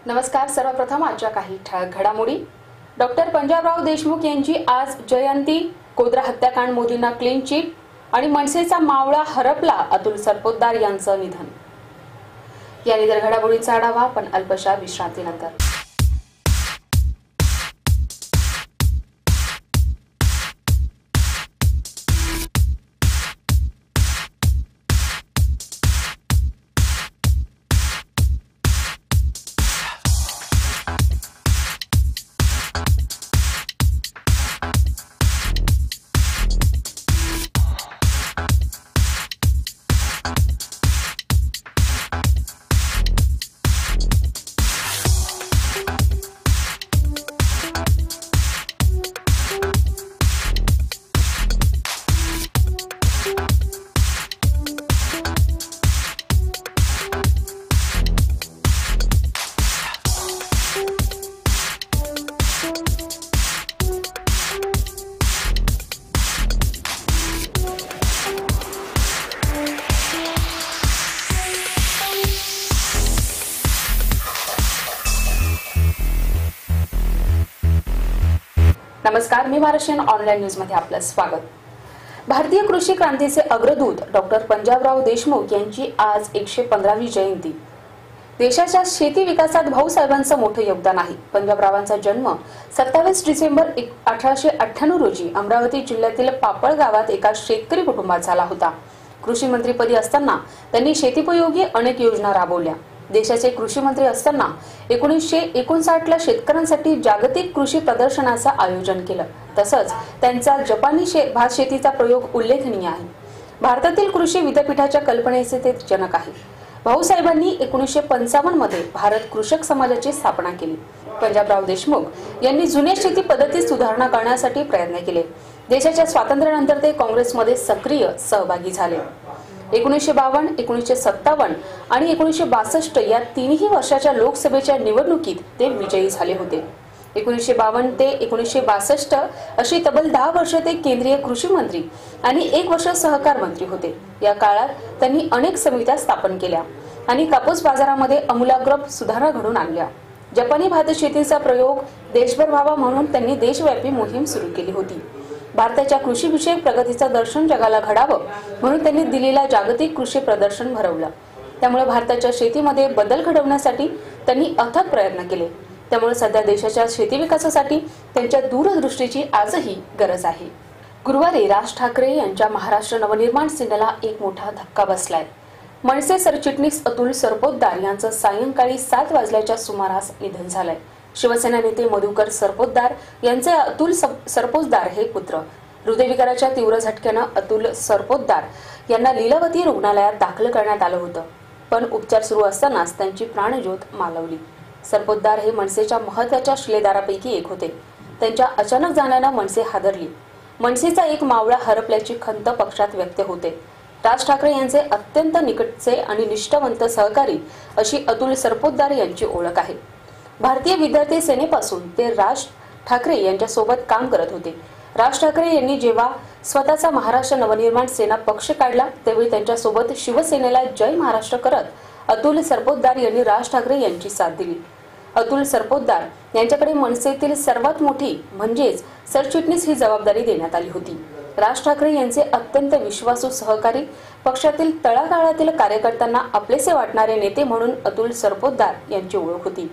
नमस्कार. सर्वप्रथम आजच्या काही ठळक घडामोडी. डॉक्टर पंजाबराव देशमुख यांची आज जयंती. कोद्रा हत्याकांड मोदींना क्लीन चिट आणि मनसेचा मावळा हरपला. अतुल सरपोतदार यांचं निधन. या इतर घडामोडींचा आढावा पण अल्पशा विश्रांतीनंतर. नमस्कार. मी महाराष्ट्रीयन ऑनलाईन न्यूज मध्ये आपलं स्वागत. भारतीय कृषी क्रांतीचे अग्रदूत डॉक्टर पंजाबराव देशमुख यांची आज 115वी जयंती. देशाच्या शेती विकासात भाऊसाहेबांचं मोठं योगदान आहे. पंजाबरावांचा जन्म 27 डिसेंबर 1898 रोजी अमरावती जिल्ह्यातील पापळ गावात एका शेतकरी कुटुंबात झाला होता. कृषी मंत्रीपदी असताना त्यांनी शेतीपयोगी अनेक योजना राबवल्या. देशाचे कृषी मंत्री असताना 1959 शेतकऱ्यांसाठी जागतिक कृषी प्रदर्शनाचं आयोजन केलं. तसंच त्यांचा जपानी भात शेतीचा प्रयोग उल्लेखनीय आहे. भारतातील कृषी विद्यापीठाच्या कल्पनेचे ते जनक आहे. भाऊसाहेबांनी 1955 मध्ये भारत कृषक समाजाची स्थापना केली. पंजाबराव देशमुख यांनी जुन्या शेती पद्धतीत सुधारणा करण्यासाठी प्रयत्न केले. देशाच्या स्वातंत्र्यानंतर ते काँग्रेसमध्ये सक्रिय सहभागी झाले. 1952, 1957 आणि 1962 या तिन्ही वर्षाच्या लोकसभेच्या निवडणुकीत ते विजयी झाले होते. 1952 ते 1962 अशी तब्बल 10 वर्ष ते केंद्रीय कृषी मंत्री आणि 1 वर्ष सहकार मंत्री होते. या काळात त्यांनी अनेक समित्या स्थापन केल्या आणि कापूस बाजारामध्ये आमूलाग्र सुधारणा घडवून आणल्या. जपानी भात शेतीचा प्रयोग देशभर व्हावा म्हणून त्यांनी देशव्यापी मोहीम सुरू केली होती. भारताच्या कृषीविषयक प्रगतीचं दर्शन जगाला घडावं म्हणून त्यांनी दिल्लीला जागतिक कृषी प्रदर्शन भरवलं. त्यामुळे भारताच्या शेतीमध्ये बदल घडवण्यासाठी त्यांनी अथक प्रयत्न केले. त्यामुळे सध्या देशाच्या शेती विकासासाठी त्यांच्या दूरदृष्टीची आजही गरज आहे. गुरुवारी राज ठाकरे यांच्या महाराष्ट्र नवनिर्माण सेनेला एक मोठा धक्का बसलाय. मनसे सरचिटणीस अतुल सरपोतदार यांचं सायंकाळी 7 वाजल्याच्या सुमारास निधन झालंय. शिवसेना नेते मधुकर सरपोतदार यांचे अतुल सरपोतदार हे पुत्र. हृदयविकाराच्या तीव्र झटक्यानं अतुल सरपोतदार यांना लीलावती रुग्णालयात दाखल करण्यात आलं होतं. पण उपचार सुरू असतानाच त्यांची प्राणज्योत मालवली. सरपोतदार हे मनसेच्या महत्त्वाच्या शिलेदारापैकी एक होते. त्यांच्या अचानक जाण्यानं मनसे हादरली. मनसेचा एक मावळा हरपल्याची खंत पक्षात व्यक्त होते. राज ठाकरे यांचे अत्यंत निकटचे आणि निष्ठावंत सहकारी अशी अतुल सरपोतदार यांची ओळख आहे. भारतीय विद्यार्थी सेनेपासून ते राज ठाकरे यांच्या सोबत काम करत होते. राज ठाकरे यांनी जेव्हा स्वतःचा महाराष्ट्र नवनिर्माण सेना पक्ष काढला त्यावेळी त्यांच्या सोबत शिवसेनेला जय महाराष्ट्र करत अतुल सरपोतदार यांनी राज ठाकरे यांची साथ दिली. अतुल सरपोतदार यांच्याकडे मनसेतील सर्वात मोठी म्हणजेच सरचिटणीस ही जबाबदारी देण्यात आली होती. राज ठाकरे यांचे अत्यंत विश्वासू सहकारी, पक्षातील तळागाळातील कार्यकर्त्यांना आपलेसे वाटणारे नेते म्हणून अतुल सरपोतदार यांची ओळख होती.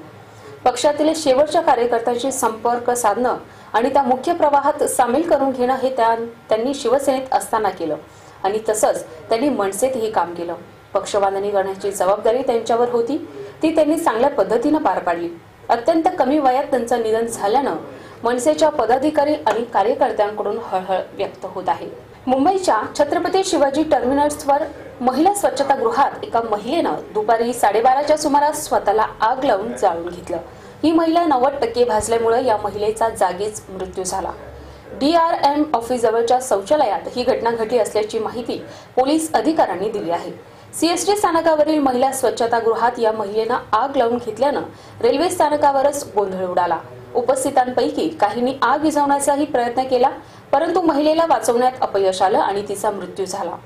पक्षातील शेवटच्या कार्यकर्त्यांशी संपर्क साधणं आणि त्या मुख्य प्रवाहात सामील करून घेणं हे त्यांनी शिवसेनेत असताना केलं आणि तसंच त्यांनी मनसेतही काम केलं. पक्षबांधणी करण्याची जबाबदारी त्यांच्यावर होती, ती त्यांनी चांगल्या पद्धतीनं पार पाडली. अत्यंत कमी वयात त्यांचं निधन झाल्यानं मनसेच्या पदाधिकारी आणि कार्यकर्त्यांकडून हळहळ व्यक्त होत आहे. मुंबईच्या छत्रपती शिवाजी टर्मिनसवर महिला स्वच्छतागृहात एका महिलेनं दुपारी 12:30च्या सुमारास स्वतःला आग लावून जाळून घेतलं. ही महिला 90% भाजल्यामुळे या महिलेचा जागीच मृत्यू झाला. DRM ऑफिस जवळच्या शौचालयात ही घटना घडली असल्याची माहिती पोलीस अधिकाऱ्यांनी दिली आहे. CST स्थानकावरील महिला स्वच्छतागृहात या महिलेनं आग लावून घेतल्यानं रेल्वे स्थानकावरच गोंधळ उडाला. उपस्थितांपैकी काहींनी आग विझवण्याचाही प्रयत्न केला, परंतु महिलेला वाचवण्यात अपयश आलं आणि तिचा मृत्यू झाला.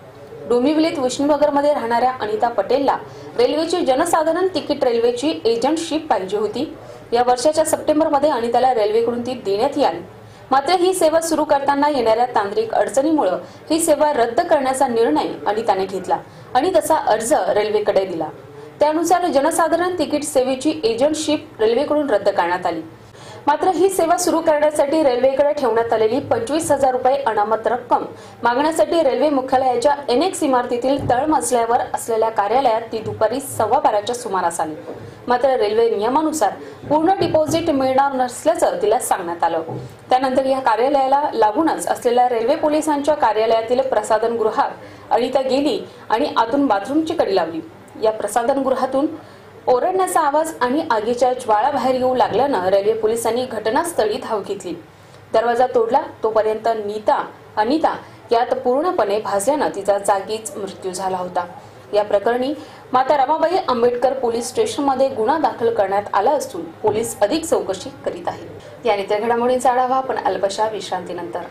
डोंबिवलीत विष्णुनगरमध्ये राहणाऱ्या अनिता पटेलला रेल्वेची जनसाधारण तिकीट रेल्वेची एजंटशिप पाहिजे होती. या वर्षाच्या सप्टेंबरमध्ये अनिताला रेल्वेकडून ती देण्यात आली. मात्र ही सेवा सुरू करताना येणाऱ्या तांत्रिक अडचणीमुळे ही सेवा रद्द करण्याचा निर्णय अनिताने घेतला आणि तसा अर्ज रेल्वेकडे दिला. त्यानुसार जनसाधारण तिकीट सेवेची एजंटशिप रेल्वेकडून रद्द करण्यात आली. मात्र ही सेवा सुरू करण्यासाठी रेल्वेकडे ठेवण्यात आलेली 25,000 रुपये अनामत रक्कम मागण्यासाठी रेल्वे मुख्यालयाच्या एनेक्स इमारतीतील तळमजल्यावर असलेल्या कार्यालयात ती दुपारी 12:15च्या सुमारास आली. मात्र रेल्वे नियमानुसार पूर्ण डिपॉझिट मिळणार नसल्याचं तिला सांगण्यात आलं. त्यानंतर या कार्यालयाला लागूनच असलेल्या रेल्वे पोलिसांच्या कार्यालयातील प्रसाधनगृहात अनिता गेली आणि आतून बाथरूमची कडी लावली. या प्रसाधनगृहातून ओरडण्याचा आवाज आणि आगीच्या ज्वाळा बाहेर येऊ लागल्यानं रेल्वे पोलिसांनी घटनास्थळी धाव घेतली. दरवाजा तोडला तोपर्यंत अनिता यात पूर्णपणे भाजल्यानं तिचा जागीच मृत्यू झाला होता. या प्रकरणी माता रमाबाई आंबेडकर पोलीस स्टेशनमध्ये गुन्हा दाखल करण्यात आला असून पोलीस अधिक चौकशी करीत आहेत. या इतर घडामोडींचा आढावा आपण अल्पशा विश्रांतीनंतर.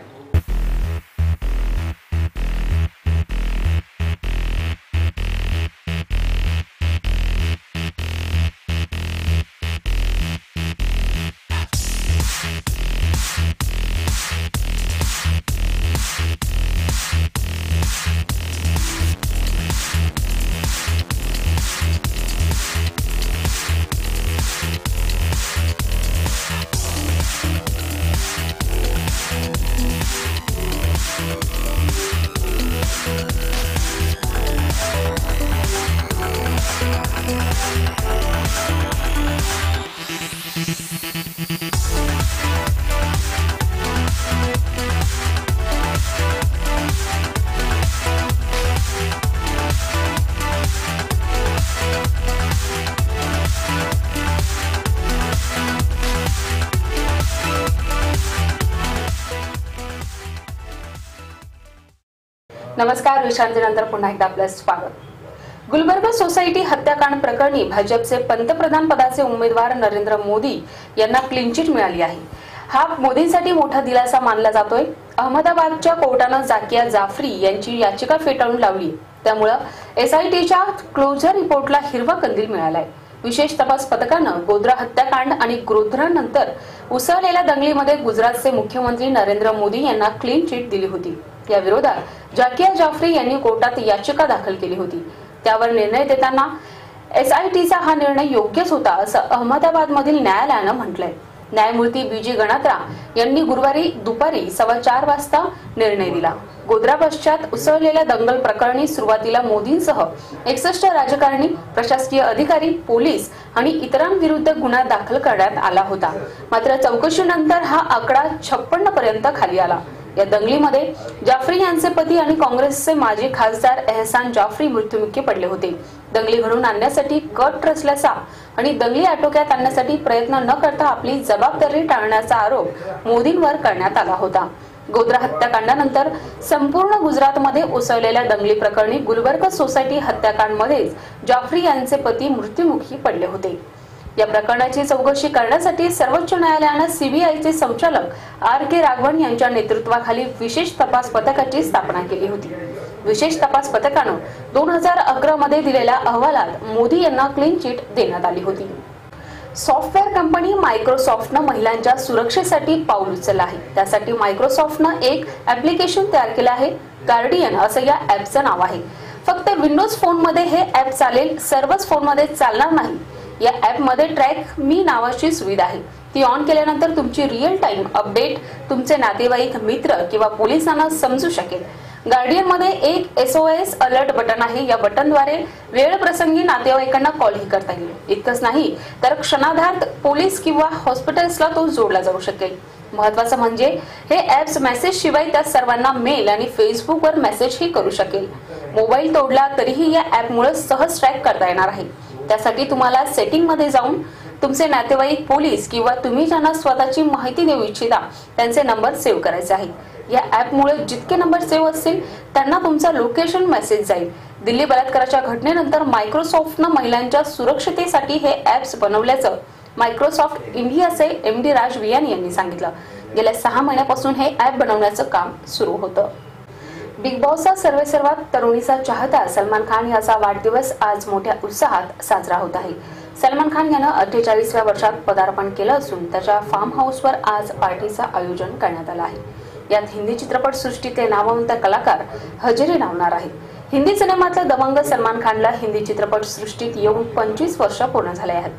नमस्कार, विश्रांतीनंतर पुन्हा एकदा आपलं स्वागत. गुलबर्गा सोसायटी हत्याकांड प्रकरणी भाजपचे पंतप्रधान पदाचे उमेदवार नरेंद्र मोदी यांना क्लीन चिट मिळाली आहे. हा मोदींसाठी मोठा दिलासा मानला जातोय. अहमदाबादच्या कोर्टानं जाकिया जाफरी यांची याचिका फेटाळून लावली. त्यामुळे एसआयटीच्या क्लोजर रिपोर्टला हिरवा कंदील मिळालाय. विशेष तपास पथकानं गोध्रा हत्याकांड आणि गोध्रानंतर उसळलेल्या दंगलीमध्ये गुजरातचे मुख्यमंत्री नरेंद्र मोदी यांना क्लीन चिट दिली होती. या विरोधात जाकिया जाफरी यांनी कोर्टात याचिका दाखल केली होती. त्यावर निर्णय देताना एसआयटीचा हा निर्णय योग्यच होता असं अहमदाबादमधील न्यायालयानं म्हटलंय. न्यायमूर्ती बीजी गणात्रा यांनी गुरुवारी दुपारी 4:15 वाजता निर्णय दिला. गोध्रा पश्चात उसळलेल्या दंगल प्रकरणी सुरुवातीला मोदींसह 61 राजकारणी, प्रशासकीय अधिकारी, पोलीस आणि इतरांविरुद्ध गुन्हा दाखल करण्यात आला होता. मात्र चौकशीनंतर हा आकडा 56 पर्यंत खाली आला. या दंगलीमध्ये जाफरी यांचे पती आणि काँग्रेसचे माजी खासदार एहसान जाफरी मृत्युमुखी पडले होते. दंगली घडवून आणण्यासाठी कट रचल्याचा आणि दंगली आटोक्यात आणण्यासाठी प्रयत्न न करता आपली जबाबदारी टाळण्याचा आरोप मोदींवर करण्यात आला होता. गोध्रा हत्याकांडानंतर संपूर्ण गुजरातमध्ये उसळलेल्या दंगली प्रकरणी गुलबर्गा सोसायटी हत्याकांडमध्ये जाफरी यांचे पती मृत्युमुखी पडले होते. या प्रकरणाची चौकशी करण्यासाठी सर्वोच्च न्यायालयानं सीबीआयचे संचालक आर.के. राघवन यांच्या नेतृत्वाखाली विशेष तपास पथकाची स्थापना केली होती. विशेष तपास पथकानं 2011 मध्ये दिलेल्या अहवालात मोदी यांना क्लीन चिट देण्यात आली होती. सॉफ्टवेअर कंपनी मायक्रोसॉफ्टनं महिलांच्या सुरक्षेसाठी पाऊल उचललं आहे. त्यासाठी मायक्रोसॉफ्टनं एक ऍप्लिकेशन तयार केलं आहे. गार्डियन असं या ऍपचं नाव आहे. फक्त विंडोज फोनमध्ये हे ऍप चालेल, सर्वच फोनमध्ये चालणार नाही. या ऍप मध्ये ट्रॅक मी नावाची सुविधा आहे. ती ऑन केल्यानंतर तुमची रिअल टाइम अपडेट तुमचे नातेवाईक, मित्र किंवा पोलिसांना समजू शकेल. गार्डियन मध्ये एक SOS अलर्ट बटन आहे. या बटनद्वारे वेळ प्रसंगी नातेवाईकांना कॉलही करता येईल. इतकंच नाही तर क्षणार्धात पोलीस किंवा हॉस्पिटल्सला तो जोडला जाऊ शकेल. महत्त्वाचं म्हणजे हे ऍप्स मेसेज शिवाय त्या सर्वांना मेल आणि फेसबुकवर मेसेजही करू शकेल. मोबाईल तोडला तरीही या ऍपमुळे सहज ट्रॅक करता येणार आहे. त्यासाठी तुम्हाला सेटिंग मध्ये जाऊन तुमचे नातेवाईक, पोलीस किंवा तुम्ही ज्यांना स्वतःची माहिती देऊ इच्छिता त्यांचे नंबर सेव्ह करायचे आहेत. या ऍपमुळे जितके नंबर सेव्ह असतील त्यांना तुमचा लोकेशन मेसेज जाईल. दिल्ली बलात्काराच्या घटनेनंतर मायक्रोसॉफ्टनं महिलांच्या सुरक्षतेसाठी हे ऍप्स बनवल्याचं मायक्रोसॉफ्ट इंडियाचे MD राज वियानी यांनी सांगितलं. गेल्या 6 महिन्यापासून हे ॲप बनवण्याचं काम सुरू होतं. बिग बॉसचा सर्वात तरुणीचा चाहता सलमान खान याचा वाढदिवस आज मोठ्या उत्साहात साजरा होत आहे. सलमान खान यानं 48व्या वर्षात पदार्पण केलं असून त्याच्या फार्म हाऊसवर आज पार्टीचं आयोजन करण्यात आलं आहे. यात हिंदी चित्रपट सृष्टीतले नामवंत कलाकार हजेरी लावणार आहेत. हिंदी सिनेमातला दबंग सलमान खानला हिंदी चित्रपट सृष्टीत येऊन 25 वर्ष पूर्ण झाले आहेत.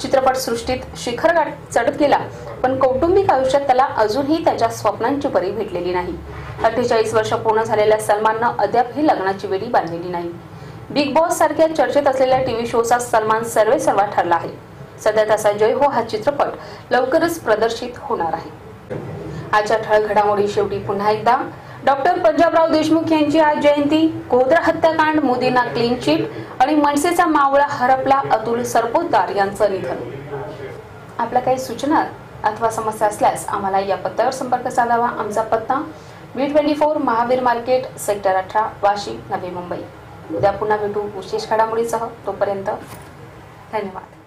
चित्रपट सृष्टीत शिखर चढत गेला, पण कौटुंबिक आयुष्यात त्याला अजूनही त्याच्या स्वप्नांची परी भेटलेली नाही. 48 वर्ष पूर्ण झालेल्या सलमाननं अद्यापही लग्नाची वेळी बांधलेली नाही. बिग बॉस सारख्या चर्चेत असलेल्या टीव्ही शोचा सलमान सर्वेसर्वा ठरला आहे. सध्या त्याचा जय हो हा चित्रपट लवकरच प्रदर्शित होणार आहे. आजच्या ठळक घडामोडी शेवटी पुन्हा एकदा. डॉक्टर पंजाबराव देशमुख यांची आज जयंती. गोध्रा हत्याकांड, मोदींना क्लीन चिट आणि मनसेचा मावळा हरपला, अतुल सरपोतदार यांचं निधन. आपल्या काही सूचना अथवा समस्या असल्यास आम्हाला या पत्त्यावर संपर्क साधावा. आमचा पत्ता B24 Mahavir market, sector 18, Vashi, Navi Mumbai. उद्या पुन्हा भेटू विशेष घडामोडीसह. तोपर्यंत धन्यवाद.